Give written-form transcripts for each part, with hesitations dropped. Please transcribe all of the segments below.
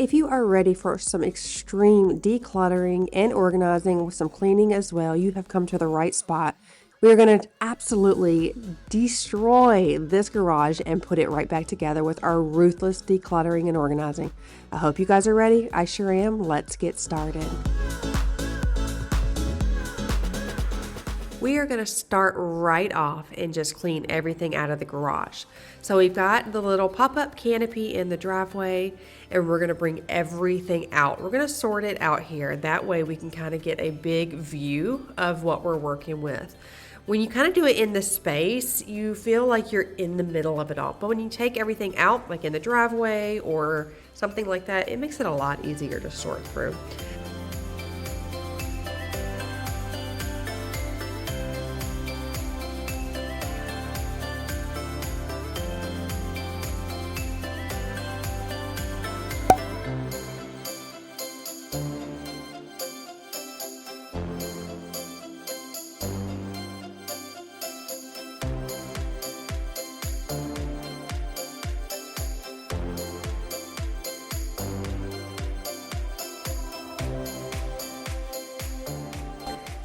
If you are ready for some extreme decluttering and organizing with some cleaning as well, you have come to the right spot. We are going to absolutely destroy this garage and put it right back together with our ruthless decluttering and organizing. I hope you guys are ready. I sure am. Let's get started. We are going to start right off and just clean everything out of the garage. So we've got the little pop-up canopy in the driveway, and we're going to bring everything out. We're going to sort it out here. That way we can kind of get a big view of what we're working with. When you kind of do it in the space, you feel like you're in the middle of it all. But when you take everything out, like in the driveway or something like that, it makes it a lot easier to sort through.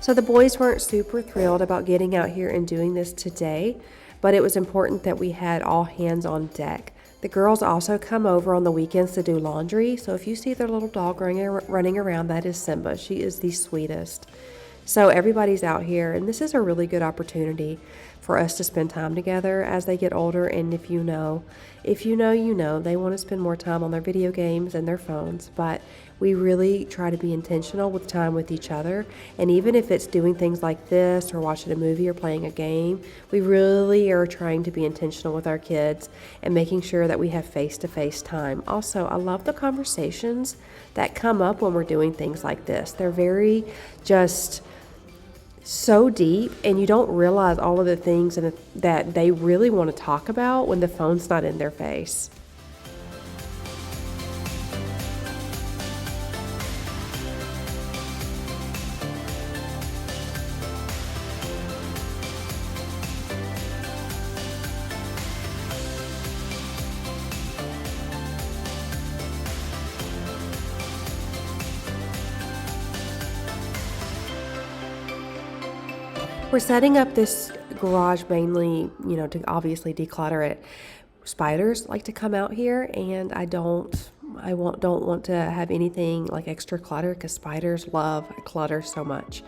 So the boys weren't super thrilled about getting out here and doing this today, but it was important that we had all hands on deck. The girls also come over on the weekends to do laundry, so if you see their little dog running around, that is Simba. She is the sweetest. So everybody's out here, and this is a really good opportunity for us to spend time together as they get older. And if you know, you know, they want to spend more time on their video games and their phones, but we really try to be intentional with time with each other. And even if it's doing things like this or watching a movie or playing a game, we really are trying to be intentional with our kids and making sure that we have face-to-face time. Also, I love the conversations that come up when we're doing things like this. They're very just so deep, and you don't realize all of the things that they really want to talk about when the phone's not in their face. We're setting up this garage mainly, to obviously declutter it. Spiders like to come out here, and I don't want to have anything like extra clutter because spiders love clutter so much.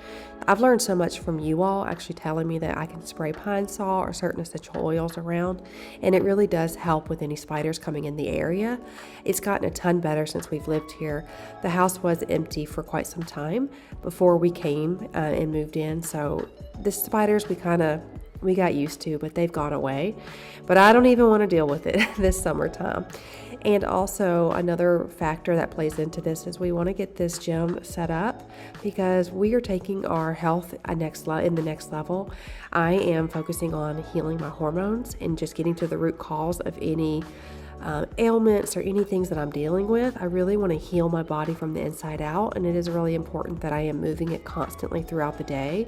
I've learned so much from you all actually telling me that I can spray pine sol or certain essential oils around, and it really does help with any spiders coming in the area. It's gotten a ton better since we've lived here. The house was empty for quite some time before we came and moved in, so the spiders we got used to, but they've gone away. But I don't even want to deal with it this summertime. And also another factor that plays into this is we want to get this gym set up because we are taking our health in the next level. I am focusing on healing my hormones and just getting to the root cause of any ailments or any things that I'm dealing with. I really want to heal my body from the inside out, and it is really important that I am moving it constantly throughout the day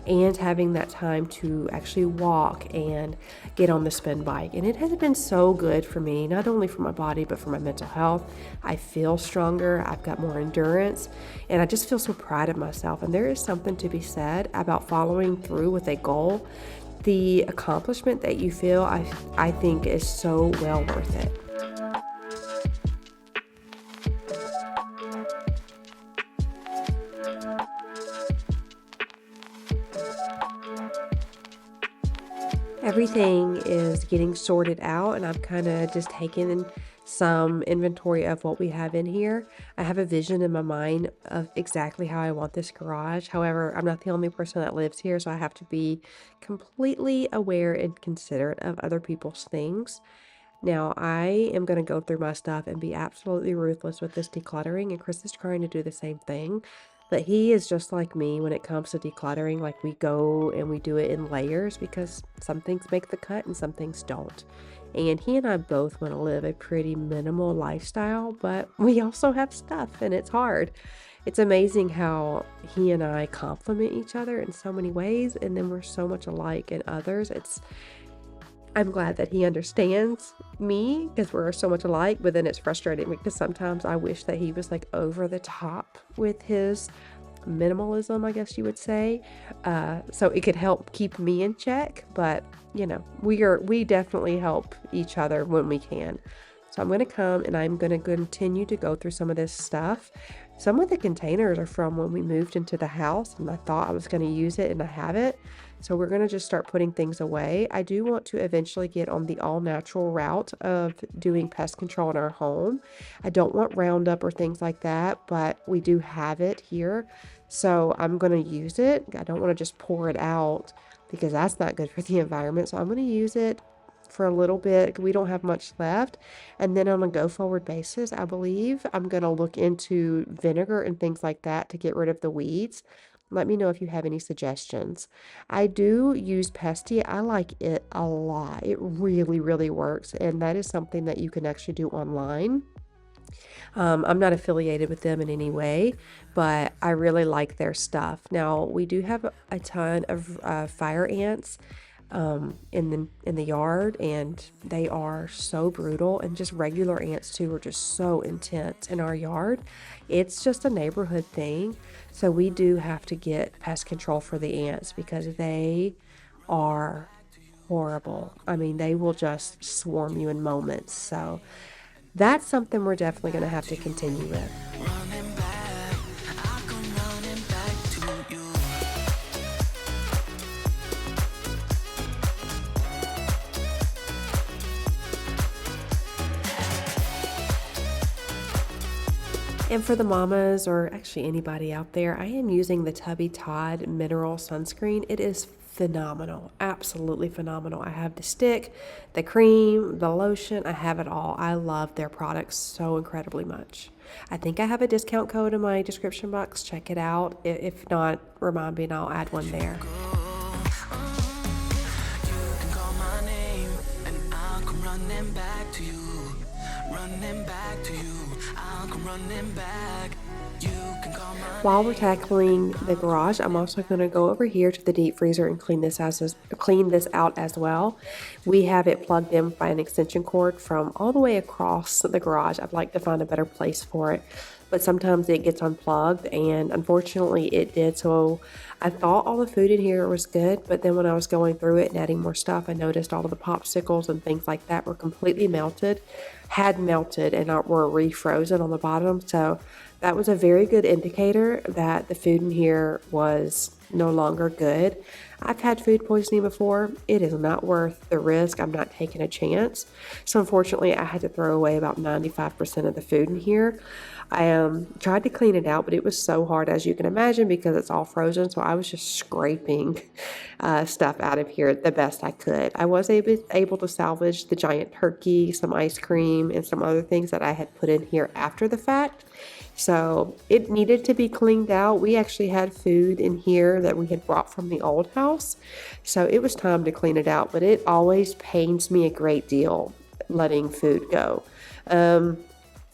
and having that time to actually walk and get on the spin bike. And it has been so good for me, not only for my body but for my mental health. I feel stronger, I've got more endurance, and I just feel so proud of myself. And there is something to be said about following through with a goal. The accomplishment that you feel, I think is so well worth it. Everything is getting sorted out, and I'm kind of just taking some inventory of what we have in here. I have a vision in my mind of exactly how I want this garage. However, I'm not the only person that lives here, so I have to be completely aware and considerate of other people's things. Now, I am going to go through my stuff and be absolutely ruthless with this decluttering, and Chris is trying to do the same thing. But he is just like me when it comes to decluttering. Like, we go and we do it in layers because some things make the cut and some things don't. And he and I both want to live a pretty minimal lifestyle, but we also have stuff, and it's hard. It's amazing how he and I complement each other in so many ways, and then we're so much alike in others. I'm glad that he understands me because we're so much alike, but then it's frustrating because sometimes I wish that he was like over the top with his minimalism, I guess you would say. So it could help keep me in check, but we definitely help each other when we can. So I'm going to come and I'm going to continue to go through some of this stuff. Some of the containers are from when we moved into the house and I thought I was going to use it and I haven't. So we're going to just start putting things away. I do want to eventually get on the all natural route of doing pest control in our home. I don't want Roundup or things like that, but we do have it here. So I'm going to use it. I don't want to just pour it out because that's not good for the environment. So I'm going to use it for a little bit. We don't have much left. And then on a go forward basis, I believe I'm going to look into vinegar and things like that to get rid of the weeds. Let me know if you have any suggestions. I do use Pesty. I like it a lot. It really, really works. And that is something that you can actually do online. I'm not affiliated with them in any way, but I really like their stuff. Now, we do have a ton of fire ants in the yard, and they are so brutal, and just regular ants too are just so intense in our yard. It's just a neighborhood thing, so we do have to get pest control for the ants because they are horrible. I mean, they will just swarm you in moments. So that's something we're definitely going to have to continue with. And for the mamas, or actually anybody out there, I am using the Tubby Todd Mineral Sunscreen. It is phenomenal, absolutely phenomenal. I have the stick, the cream, the lotion, I have it all. I love their products so incredibly much. I think I have a discount code in my description box. Check it out. If not, remind me and I'll add one there. While we're tackling the garage, I'm also going to go over here to the deep freezer and clean this out as well. We have it plugged in by an extension cord from all the way across the garage. I'd like to find a better place for it, but sometimes it gets unplugged, and unfortunately it did. So I thought all the food in here was good, but then when I was going through it and adding more stuff, I noticed all of the popsicles and things like that were completely had melted and were refrozen on the bottom. So that was a very good indicator that the food in here was no longer good. I've had food poisoning before. It is not worth the risk. I'm not taking a chance. So unfortunately, I had to throw away about 95% of the food in here. I tried to clean it out, but it was so hard, as you can imagine, because it's all frozen. So I was just scraping stuff out of here the best I could. I was able to salvage the giant turkey, some ice cream, and some other things that I had put in here after the fact. So it needed to be cleaned out. We actually had food in here that we had brought from the old house. So it was time to clean it out, but it always pains me a great deal letting food go.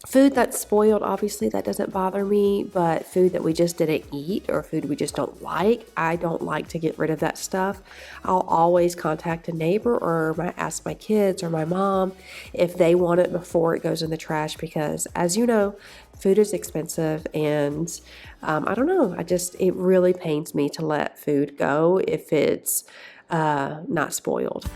Food that's spoiled, obviously, that doesn't bother me, but food that we just didn't eat or food we just don't like, I don't like to get rid of that stuff. I'll always contact a neighbor or ask my kids or my mom if they want it before it goes in the trash because, as you know, food is expensive, and I don't know, it really pains me to let food go if it's not spoiled.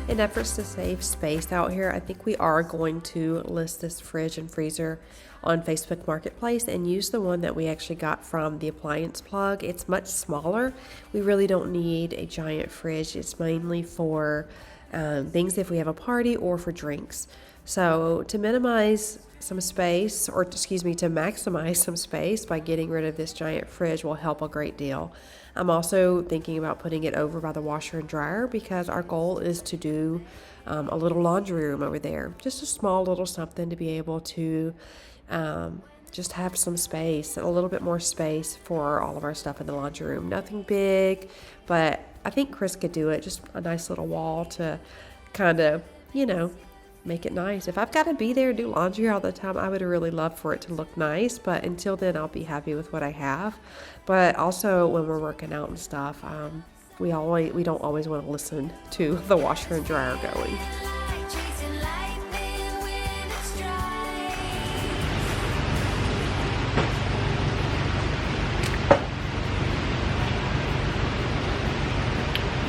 In efforts to save space out here, I think we are going to list this fridge and freezer on Facebook Marketplace and use the one that we actually got from the Appliance Plug. It's much smaller. We really don't need a giant fridge. It's mainly for things if we have a party or for drinks. So to minimize some space, or excuse me, to maximize some space by getting rid of this giant fridge will help a great deal. I'm also thinking about putting it over by the washer and dryer because our goal is to do a little laundry room over there. Just a small little something to be able to just have some space, a little bit more space for all of our stuff in the laundry room. Nothing big, but I think Chris could do it. Just a nice little wall to kind of, make it nice. If I've got to be there and do laundry all the time, I would really love for it to look nice, but until then, I'll be happy with what I have. But also, when we're working out and stuff, we don't always want to listen to the washer and dryer going.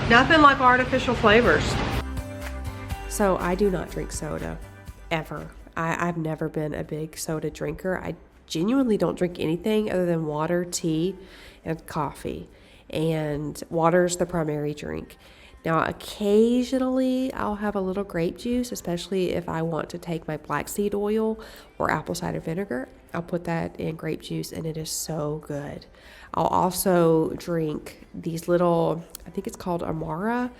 Nothing like artificial flavors. So I do not drink soda, ever. I've never been a big soda drinker. I genuinely don't drink anything other than water, tea, and coffee. And water's the primary drink. Now, occasionally I'll have a little grape juice, especially if I want to take my black seed oil or apple cider vinegar. I'll put that in grape juice and it is so good. I'll also drink these little, I think it's called Amara,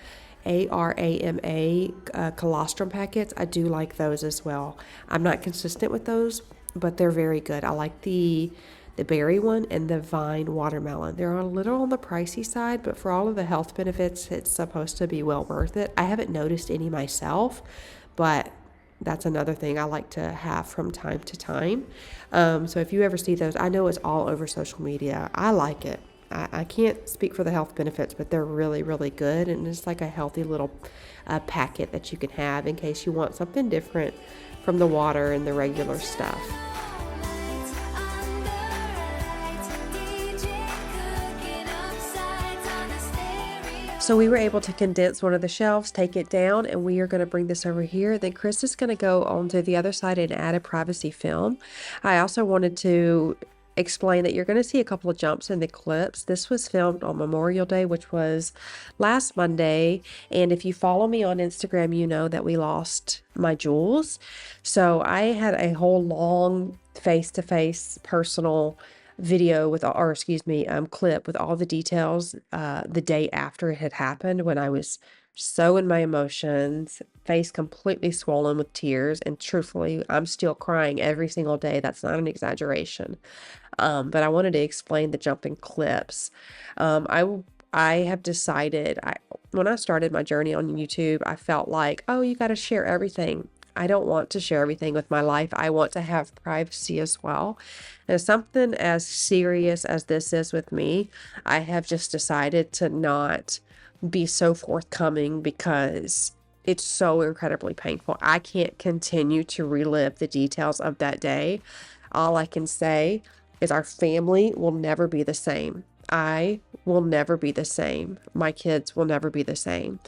ARAMA colostrum packets. I do like those as well. I'm not consistent with those, but they're very good. I like the berry one and the vine watermelon. They're a little on the pricey side, but for all of the health benefits, it's supposed to be well worth it. I haven't noticed any myself, but that's another thing I like to have from time to time. So if you ever see those, I know it's all over social media. I like it. I can't speak for the health benefits, but they're really, really good. And it's like a healthy little packet that you can have in case you want something different from the water and the regular stuff. So we were able to condense one of the shelves, take it down, and we are going to bring this over here. Then Chris is going to go onto the other side and add a privacy film. I also wanted to explain that you're going to see a couple of jumps in the clips. This was filmed on Memorial Day, which was last Monday. And if you follow me on Instagram, you know that we lost my jewels. So I had a whole long face-to-face personal video with, clip with all the details the day after it had happened, when I was so in my emotions, face completely swollen with tears, and truthfully, I'm still crying every single day. That's not an exaggeration. But I wanted to explain the jumping clips. I have decided, when I started my journey on YouTube, I felt like, oh, you got to share everything. I don't want to share everything with my life. I want to have privacy as well. And something as serious as this is with me, I have just decided to not be so forthcoming because it's so incredibly painful. I can't continue to relive the details of that day. All I can say is our family will never be the same. I will never be the same. My kids will never be the same.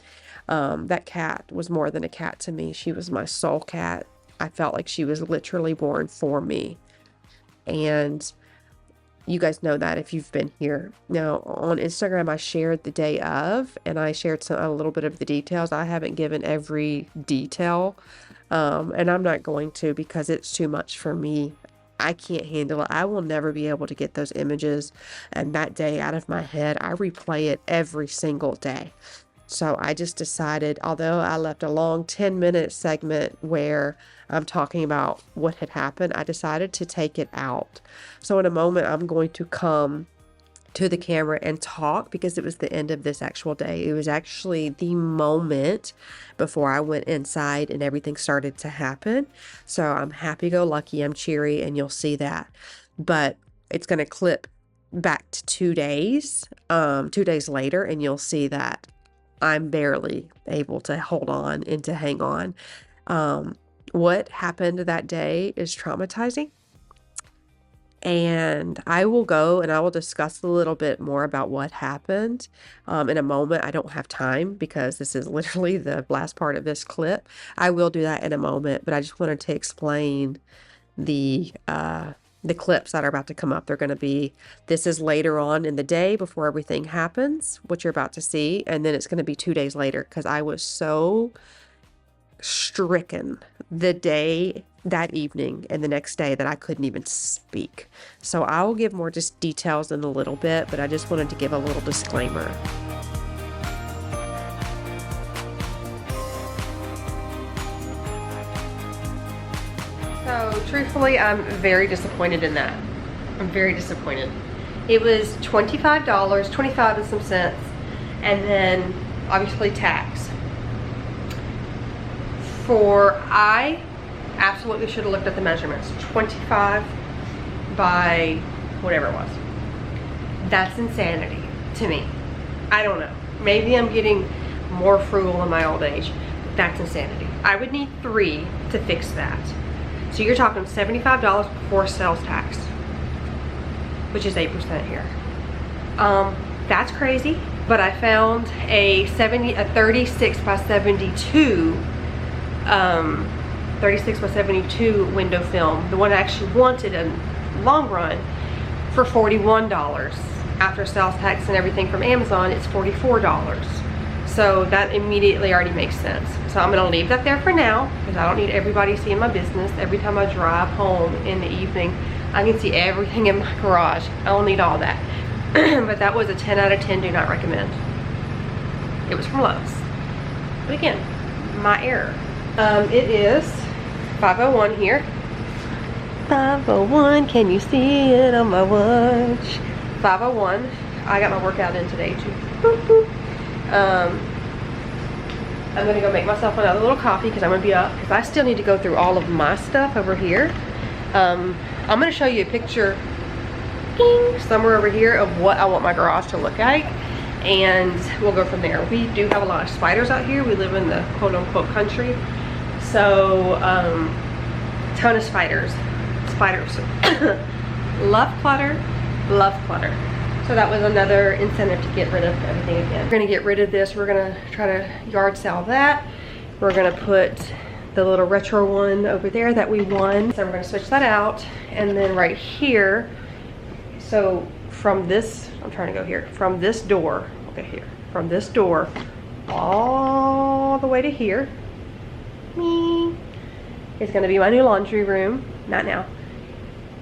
That cat was more than a cat to me. She was my soul cat. I felt like she was literally born for me. And you guys know that if you've been here. Now, on Instagram, I shared the day of, and I shared a little bit of the details. I haven't given every detail, and I'm not going to because it's too much for me. I can't handle it. I will never be able to get those images and that day out of my head. I replay it every single day. So I just decided, although I left a long 10-minute segment where I'm talking about what had happened, I decided to take it out. So in a moment, I'm going to come to the camera and talk because it was the end of this actual day. It was actually the moment before I went inside and everything started to happen. So I'm happy-go-lucky, I'm cheery, and you'll see that. But it's going to clip back to 2 days, 2 days later, and you'll see that I'm barely able to hold on and to hang on. What happened that day is traumatizing. And I will go and I will discuss a little bit more about what happened in a moment. I don't have time because this is literally the last part of this clip. I will do that in a moment, but I just wanted to explain the clips that are about to come up. They're going to be, this is later on in the day before everything happens, what you're about to see. And then it's going to be 2 days later because I was so stricken that evening and the next day that I couldn't even speak. So I will give more just details in a little bit, but I just wanted to give a little disclaimer. So So truthfully, I'm very disappointed in that. I'm very disappointed. It was $25, 25 and some cents, and then obviously tax. I absolutely should have looked at the measurements. 25 by whatever it was. That's insanity to me. I don't know. Maybe I'm getting more frugal in my old age. That's insanity. I would need 3 to fix that. So you're talking $75 before sales tax, which is 8% here. That's crazy. But I found a 36 by 72, 36 by 72 window film, the one I actually wanted in long run, for $41. After sales tax and everything from Amazon, it's $44. So that immediately already makes sense. So I'm gonna leave that there for now, because I don't need everybody seeing my business. Every time I drive home in the evening, I can see everything in my garage. I don't need all that. But that was a 10 out of 10 do not recommend. It was from Lowe's. But again, my error. It is 5:01 here. 5:01, can you see it on my watch? 5:01. I got my workout in today too. Boop, boop. I'm gonna go make myself another little coffee because I'm gonna be up, because I still need to go through all of my stuff over here. I'm gonna show you a picture somewhere over here of what I want my garage to look like, and we'll go from there. We do have a lot of spiders out here. We live in the quote-unquote country, so ton of spiders. Love clutter, love clutter. So that was another incentive to get rid of everything again. We're gonna get rid of this. We're gonna try to yard sale that. We're gonna put the little retro one over there that we won. So we're gonna switch that out. And then right here, so from this, I'm trying to go here, from this door, okay, here, from this door all the way to here, it's gonna be my new laundry room. Not now.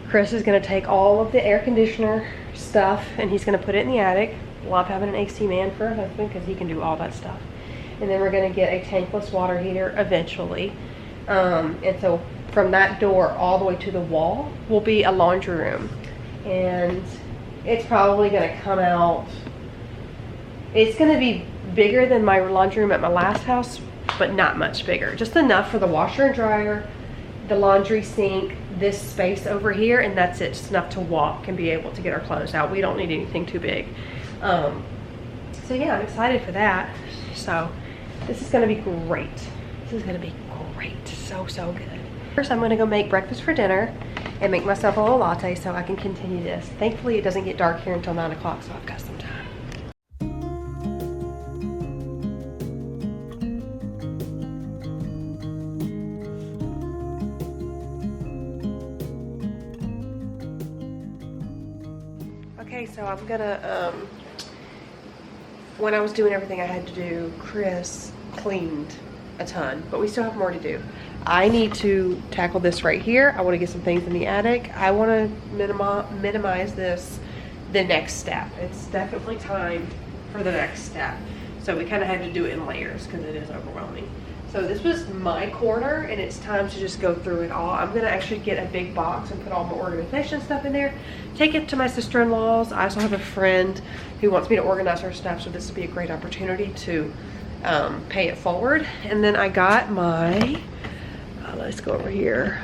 Chris is gonna take all of the air conditioner stuff and he's gonna put it in the attic. Love having an AC man for a husband because he can do all that stuff. And then we're gonna get a tankless water heater eventually. And so from that door all the way to the wall will be a laundry room. And it's probably gonna come out, it's gonna be bigger than my laundry room at my last house, but not much bigger. Just enough for the washer and dryer, the laundry sink, this space over here, and that's it. Just enough to walk and be able to get our clothes out. We don't need anything too big. So yeah, I'm excited for that. So this is gonna be great. This is gonna be great. So good. First, I'm gonna go make breakfast for dinner and make myself a little latte so I can continue this. Thankfully, it doesn't get dark here until 9 o'clock, so I've got some time. Okay, so I'm gonna, when I was doing everything I had to do, Chris cleaned a ton, but we still have more to do. I need to tackle this right here. I want to get some things in the attic. I want to minimize this the next step. It's definitely time for the next step. So we kind of had to do it in layers because it is overwhelming. So this was my corner and it's time to just go through it all. I'm going to actually get a big box and put all my organization stuff in there. Take it to my sister-in-law's. I also have a friend who wants me to organize her stuff, so this would be a great opportunity to pay it forward. And then I got my, let's go over here,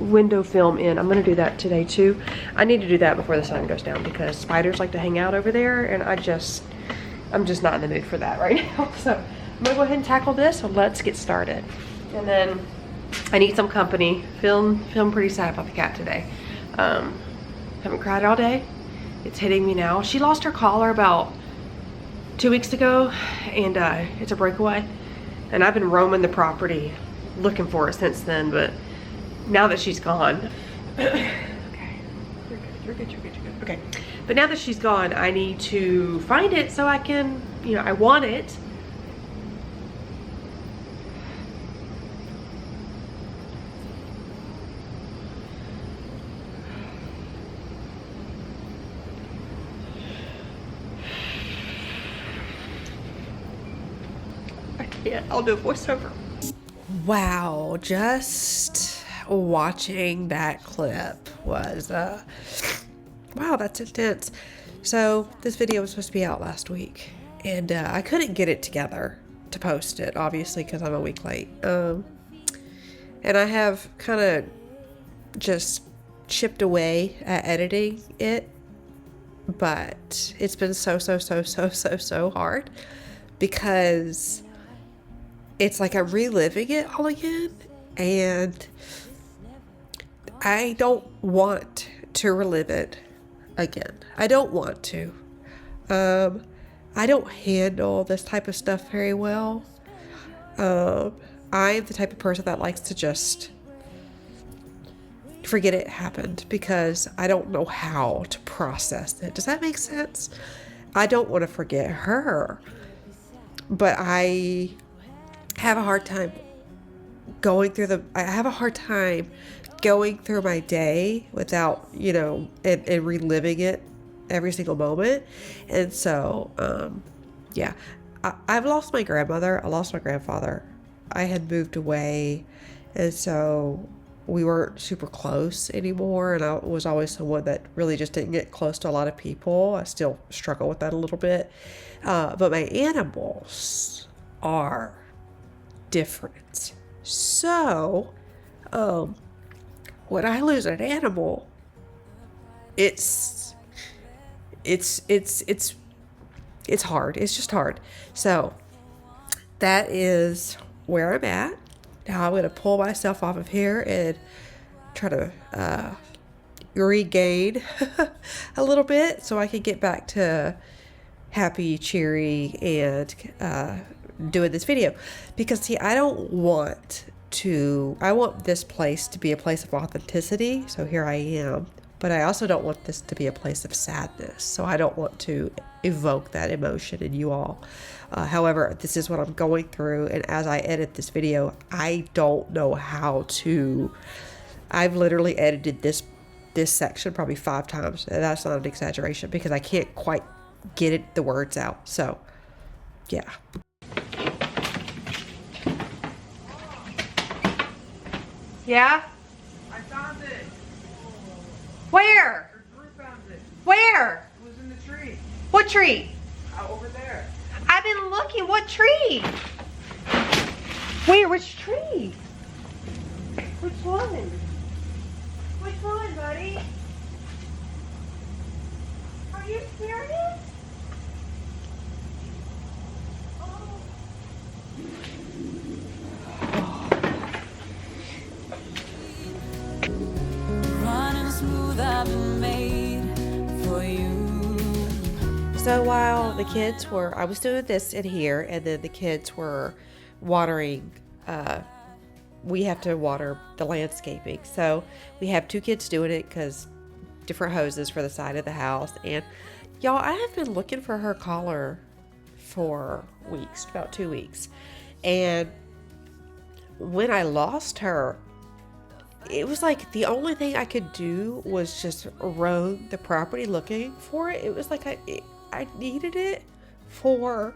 window film in. I'm gonna do that today too. I need to do that before the sun goes down because spiders like to hang out over there and I'm just not in the mood for that right now. So I'm gonna go ahead and tackle this, so let's get started. And then I need some company. Feeling pretty sad about the cat today. Haven't cried all day. It's hitting me now. She lost her collar about 2 weeks ago and it's a breakaway. And I've been roaming the property looking for her since then, but now that she's gone, okay, you're good. Okay, but now that she's gone, I need to find it so I can, you know, I want it. I can't, I'll do a voiceover. Wow, just watching that clip was, wow, that's intense. So this video was supposed to be out last week, and I couldn't get it together to post it, obviously, because I'm a week late. And I have kind of just chipped away at editing it, but it's been so hard, because it's like I'm reliving it all again, and I don't want to relive it again. I don't want to. I don't handle this type of stuff very well. I'm the type of person that likes to just forget it happened, because I don't know how to process it. Does that make sense? I don't want to forget her, but I have a hard time going through my day without, and reliving it every single moment. And so, yeah, I've lost my grandmother. I lost my grandfather. I had moved away, and so we weren't super close anymore, and I was always someone that really just didn't get close to a lot of people. I still struggle with that a little bit. But my animals are different. So, when I lose an animal, it's hard. It's just hard. So that is where I'm at. Now I'm going to pull myself off of here and try to regain a little bit so I can get back to happy, cheery, and doing this video. Because, see, I want this place to be a place of authenticity. So here I am. But I also don't want this to be a place of sadness. So I don't want to evoke that emotion in you all. However, this is what I'm going through. And as I edit this video, I don't know how to. I've literally edited this section probably 5 times. And that's not an exaggeration, because I can't quite get the words out. So, yeah. Yeah? I found it. Where? Drew found it. Where? It was in the tree. What tree? Over there. I've been looking. What tree? Where? Which tree? Which one? Which one, buddy? Are you serious? Oh. Running smooth, I've been made for you. So while the kids were, I was doing this in here, and then the kids were watering, we have to water the landscaping. So we have 2 kids doing it, because different hoses for the side of the house. And y'all, I have been looking for her collar for weeks, about 2 weeks. And when I lost her, it was like the only thing I could do was just roam the property looking for it. It was like I needed it for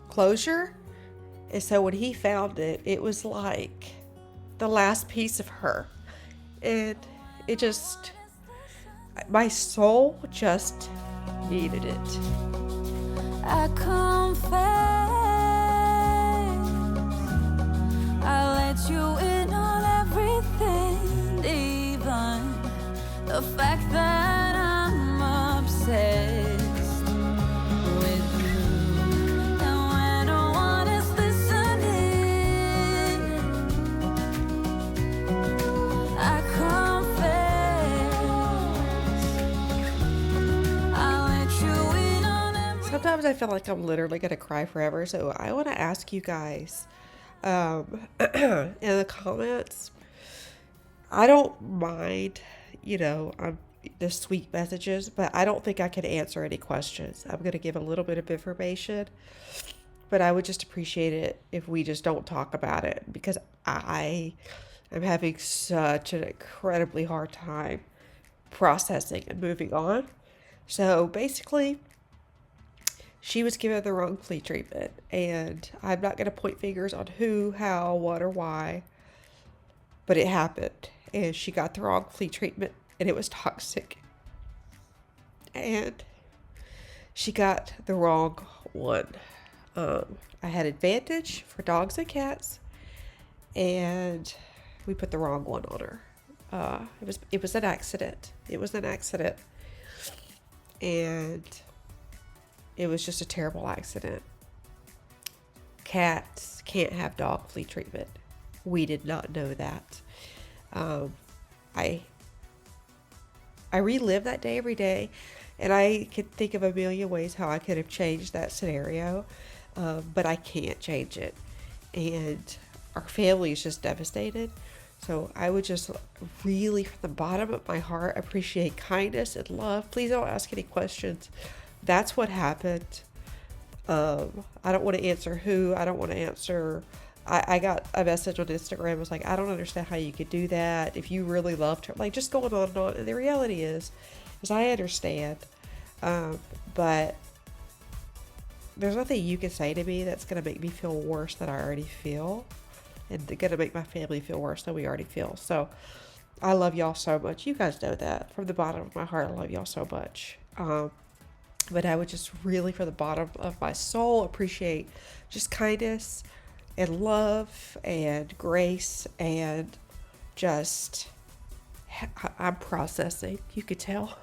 closure. And so when he found it, it was like the last piece of her. And it just, my soul just needed it. I confess, I let you in on everything, even the fact that I'm obsessed with you. And when no one is listening, I confess, I let you in on everything. Sometimes I feel like I'm literally going to cry forever. So I want to ask you guys, in the comments, I don't mind, the sweet messages, but I don't think I can answer any questions. I'm going to give a little bit of information, but I would just appreciate it if we just don't talk about it, because I am having such an incredibly hard time processing and moving on. So basically, she was given the wrong flea treatment, and I'm not going to point fingers on who, how, what, or why, but it happened, and she got the wrong flea treatment, and it was toxic. And she got the wrong one. I had Advantage for dogs and cats, and we put the wrong one on her. It was an accident. It was an accident, and it was just a terrible accident. Cats can't have dog flea treatment. We did not know that. I relive that day every day, and I could think of a million ways how I could have changed that scenario, but I can't change it. And our family is just devastated. So I would just really, from the bottom of my heart, appreciate kindness and love. Please don't ask any questions. That's what happened. I don't want to answer who. I don't want to answer. I got a message on Instagram. It was like, I don't understand how you could do that. If you really loved her, like, just going on and on. And the reality is I understand. But there's nothing you can say to me that's going to make me feel worse than I already feel. And going to make my family feel worse than we already feel. So I love y'all so much. You guys know that. From the bottom of my heart, I love y'all so much. But I would just really, from the bottom of my soul, appreciate just kindness and love and grace, and just, I'm processing. You could tell.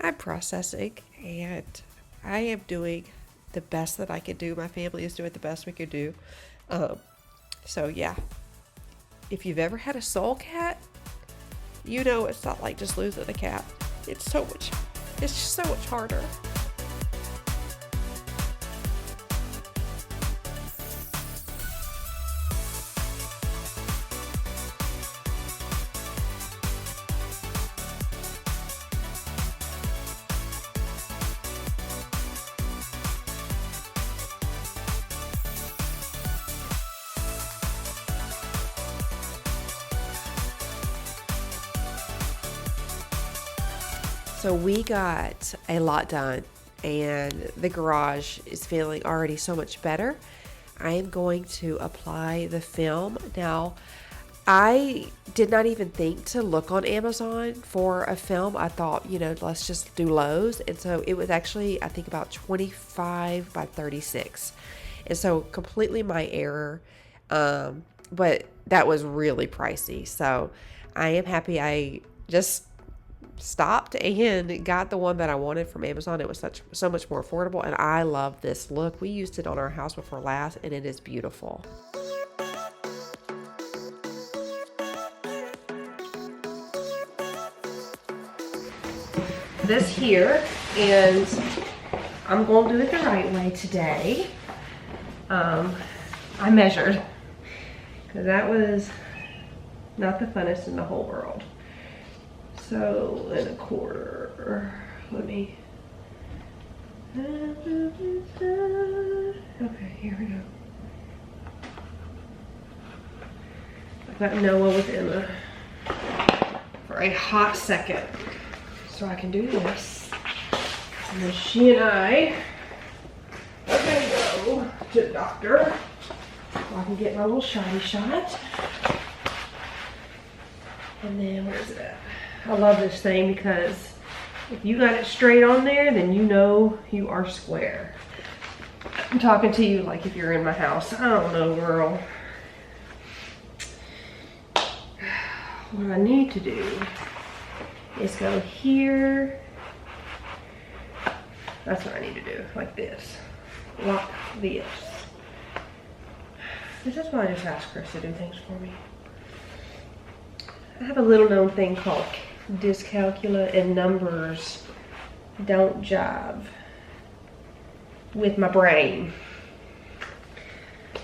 I'm processing, and I am doing the best that I can do. My family is doing the best we can do. So yeah, if you've ever had a soul cat, you know it's not like just losing a cat. It's just so much harder. So we got a lot done, and the garage is feeling already so much better. I am going to apply the film. Now, I did not even think to look on Amazon for a film. I thought, let's just do Lowe's. And so it was actually, I think, about 25 by 36. And so completely my error. But that was really pricey. So I am happy I just stopped and got the one that I wanted from Amazon. It was so much more affordable, and I love this look. We used it on our house before last, and it is beautiful. This here, and I'm going to do it the right way today. I measured, because that was not the funnest in the whole world. So, and a quarter. Let me. Okay, here we go. I got Noah within for a hot second, so I can do this. And then she and I are gonna go to the doctor so I can get my little shotty shot. And then where's it at? I love this thing because if you got it straight on there, then you know you are square. I'm talking to you like if you're in my house. I don't know, girl. What I need to do is go here. That's what I need to do, like this. Lock this. This is why I just ask Chris to do things for me. I have a little known thing called dyscalculia, and numbers don't jive with my brain.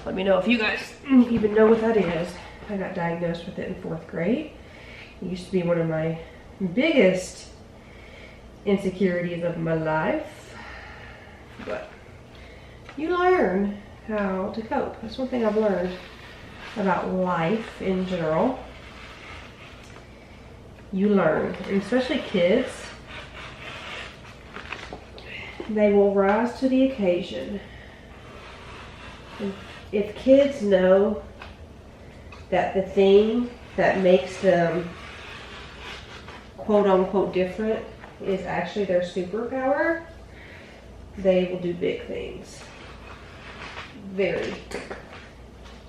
Let me know if you guys even know what that is. I got diagnosed with it in 4th grade. It used to be one of my biggest insecurities of my life, but you learn how to cope. That's one thing I've learned about life in general. You learn, and especially kids, they will rise to the occasion. If kids know that the thing that makes them quote unquote different is actually their superpower. They will do big things. Very,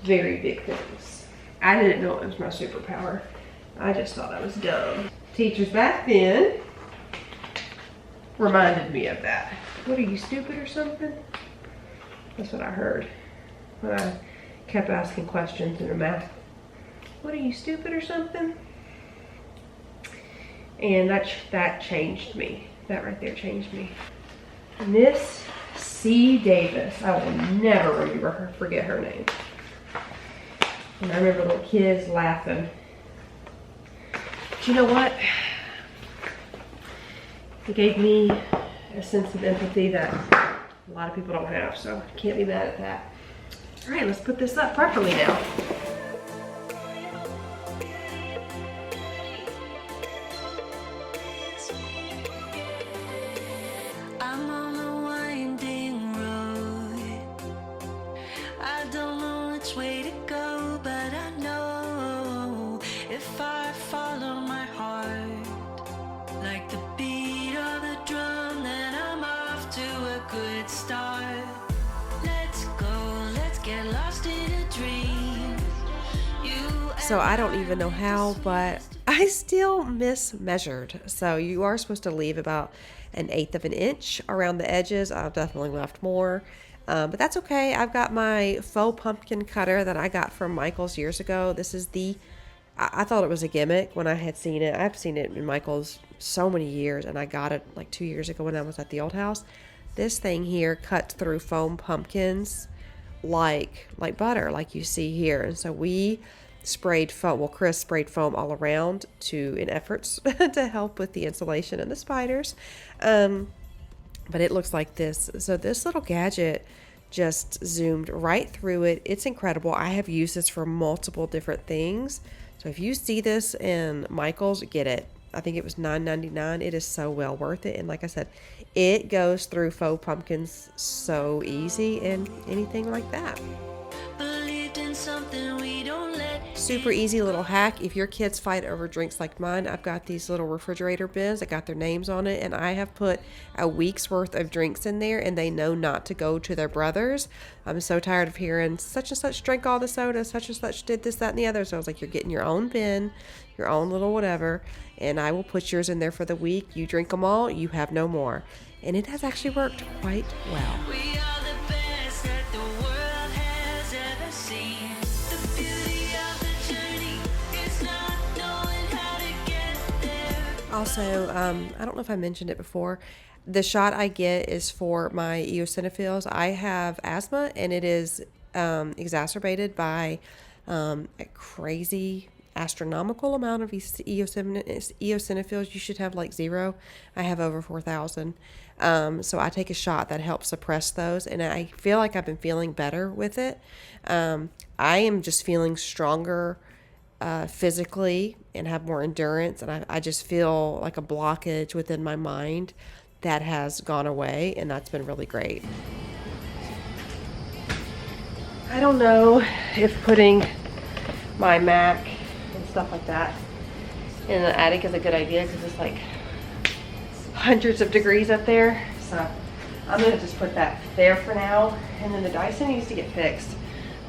very big things. I didn't know it was my superpower. I just thought I was dumb. Teachers back then reminded me of that. What, are you stupid or something? That's what I heard when I kept asking questions in the math. What, are you stupid or something? And that changed me. That right there changed me. Miss C. Davis. I will never forget her name. And I remember little kids laughing. But you know what? It gave me a sense of empathy that a lot of people don't have, so I can't be mad at that. All right, let's put this up properly now. I'm on a winding road. I don't know which way to go, but I know if I follow my heart, like the beat of the drum, then I'm off to a good start. Let's go, let's get lost in a dream. So I don't even know how, but I still mismeasured. So you are supposed to leave about 1/8 of an inch around the edges. I've definitely left more, but that's okay. I've got my faux pumpkin cutter that I got from Michael's years ago. This is I thought it was a gimmick when I had seen it. I've seen it in Michael's so many years, and I got it like 2 years ago when I was at the old house. This thing here cuts through foam pumpkins like butter, like you see here. And so we sprayed foam, well, Chris sprayed foam all around in efforts to help with the insulation and the spiders. But it looks like this. So this little gadget just zoomed right through it. It's incredible. I have used this for multiple different things. So if you see this in Michael's, get it. I think it was $9.99. It is so well worth it. And like I said, it goes through faux pumpkins so easy and anything like that. Believed in something we don't let. Super easy little hack. If your kids fight over drinks like mine, I've got these little refrigerator bins. I got their names on it, and I have put a week's worth of drinks in there, and they know not to go to their brothers. I'm so tired of hearing such and such drank all the soda, such and such did this, that, and the other. So I was like, you're getting your own bin, your own little whatever, and I will put yours in there for the week. You drink them all, you have no more. And it has actually worked quite well. We are the best that the world has ever seen. The beauty of the journey is not knowing how to get there. Also, I don't know if I mentioned it before, the shot I get is for my eosinophils. I have asthma, and it is exacerbated by a crazy astronomical amount of eosinophils. You should have like 0. I have over 4,000. So I take a shot that helps suppress those, and I feel like I've been feeling better with it. I am just feeling stronger physically and have more endurance, and I just feel like a blockage within my mind that has gone away, and that's been really great. I don't know if putting my Mac and stuff like that in the attic is a good idea, because it's like hundreds of degrees up there. So I'm gonna just put that there for now, and then the Dyson needs to get fixed.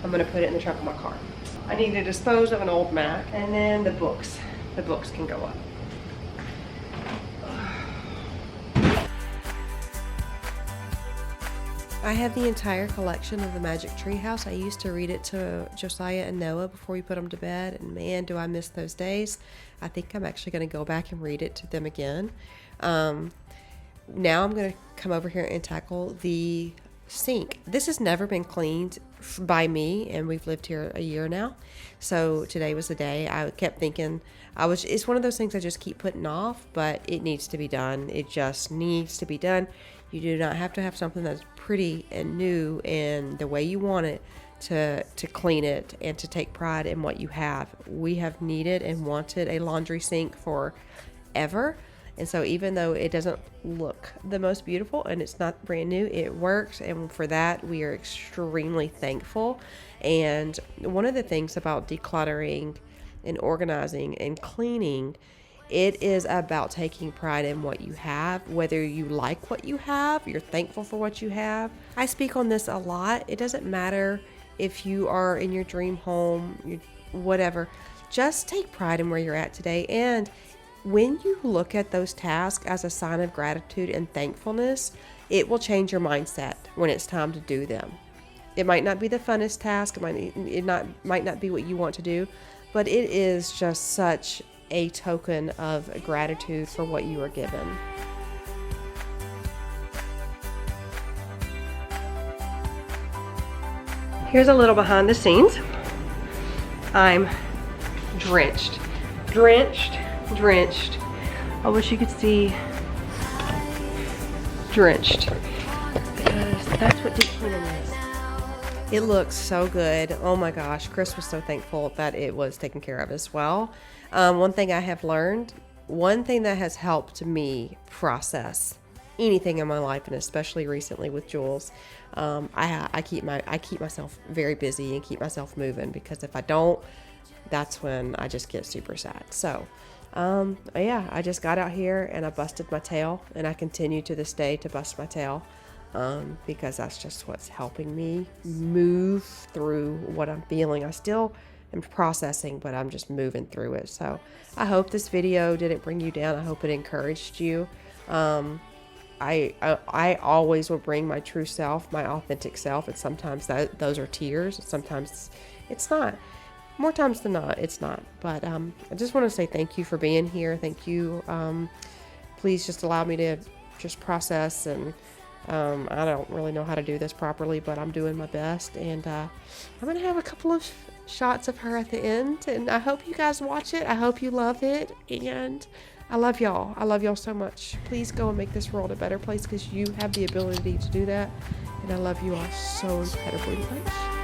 I'm gonna put it in the trunk of my car. I need to dispose of an old Mac, and then the books can go up. I have the entire collection of the Magic Tree House. I used to read it to Josiah and Noah before we put them to bed, and man, do I miss those days. I think I'm actually going to go back and read it to them again. Now I'm going to come over here and tackle the sink. This has never been cleaned by me, and we've lived here a year now. So today was the day. I kept thinking, it's one of those things I just keep putting off, but it needs to be done. It just needs to be done. You do not have to have something that's pretty and new and the way you want it to clean it and to take pride in what you have. We have needed and wanted a laundry sink forever, And so even though it doesn't look the most beautiful and it's not brand new, it works. And for that, we are extremely thankful. And one of the things about decluttering and organizing and cleaning, it is about taking pride in what you have, whether you like what you have, you're thankful for what you have. I speak on this a lot. It doesn't matter if you are in your dream home, whatever. Just take pride in where you're at today. And when you look at those tasks as a sign of gratitude and thankfulness, it will change your mindset when it's time to do them. It might not be the funnest task, it might not be what you want to do, but it is just such a token of gratitude for what you are given. Here's a little behind the scenes. I'm drenched. I wish you could see drenched, because that's what deep cleaning is. It looks so good. Oh my gosh, Chris was so thankful that it was taken care of as well. One thing I have learned, one thing that has helped me process anything in my life, and especially recently with Jules, I keep myself very busy and keep myself moving, because if I don't, that's when I just get super sad. So yeah, I just got out here and I busted my tail, and I continue to this day to bust my tail, because that's just what's helping me move through what I'm feeling. I still am processing, but I'm just moving through it. So I hope this video didn't bring you down. I hope it encouraged you. I always will bring my true self, my authentic self, and sometimes those are tears. Sometimes it's not. More times than not, it's not. But I just want to say thank you for being here. Thank you. Please just allow me to just process, and I don't really know how to do this properly, but I'm doing my best. And I'm going to have a couple of shots of her at the end, and I hope you guys watch it. I hope you love it, and I love y'all. I love y'all so much. Please go and make this world a better place, because you have the ability to do that, and I love you all so incredibly much.